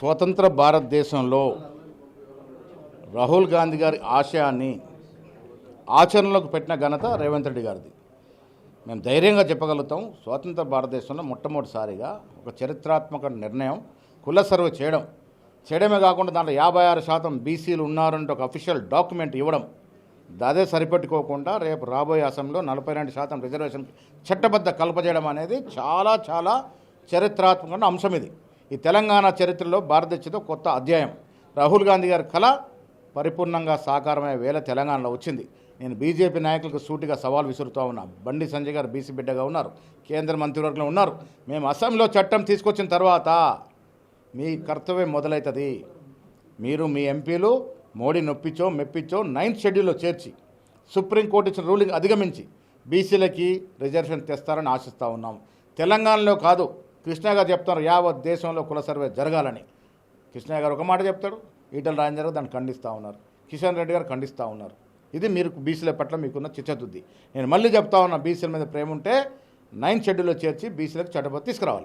స్వతంత్ర భారతదేశంలో రాహుల్ గాంధీ గారి ఆశయాన్ని ఆచరణలోకి పెట్టిన ఘనత రేవంత్ రెడ్డి గారిది. మేము ధైర్యంగా చెప్పగలుగుతాం, స్వతంత్ర భారతదేశంలో మొట్టమొదటిసారిగా ఒక చరిత్రాత్మక నిర్ణయం కుల సర్వే చేయడమే కాకుండా దాంట్లో 56% బీసీలు ఉన్నారంటే ఒక అఫీషియల్ డాక్యుమెంట్ ఇవ్వడం, అదే సరిపెట్టుకోకుండా రేపు రాబోయే అసెంబ్లీలో 42% రిజర్వేషన్ చట్టబద్ధ కల్పజేయడం అనేది చాలా చాలా చరిత్రాత్మకమైన అంశం. ఇది ఈ తెలంగాణ చరిత్రలో భారతదేశంలో కొత్త అధ్యాయం. రాహుల్ గాంధీ గారి కళ పరిపూర్ణంగా సాకారమయ్యే వేళ తెలంగాణలో వచ్చింది. నేను బీజేపీ నాయకులకు సూటిగా సవాల్ విసురుతూ ఉన్నా. బండి సంజయ్ గారు బీసీ బిడ్డగా ఉన్నారు, కేంద్ర మంత్రివర్గంలో ఉన్నారు. మేము అసెంబ్లీలో చట్టం తీసుకొచ్చిన తర్వాత మీ కర్తవ్యం మొదలవుతుంది. మీరు మీ ఎంపీలు మోడీ నొప్పించో మెప్పించో 9th షెడ్యూల్లో చేర్చి సుప్రీంకోర్టు ఇచ్చిన రూలింగ్ అధిగమించి బీసీలకి రిజర్వేషన్ తెస్తారని ఆశిస్తూ ఉన్నాం. తెలంగాణలో కాదు, కృష్ణ గారు చెప్తారు యావత్ దేశంలో కుల సర్వే జరగాలని. కృష్ణ గారు ఒక మాట చెప్తాడు, ఈటల రాజేందర్ గారు దాన్ని ఖండిస్తూ ఉన్నారు, కిషన్ రెడ్డి గారు ఖండిస్తూ ఉన్నారు. ఇది మీరు బీసీల పట్ల మీకున్న చిత్తశుద్ధి. నేను మళ్ళీ చెప్తా ఉన్నా, బీసీల మీద ప్రేమ ఉంటే 9th షెడ్యూల్లో చేర్చి బీసీలకు చట్టబద్ధ తీసుకురావాలి.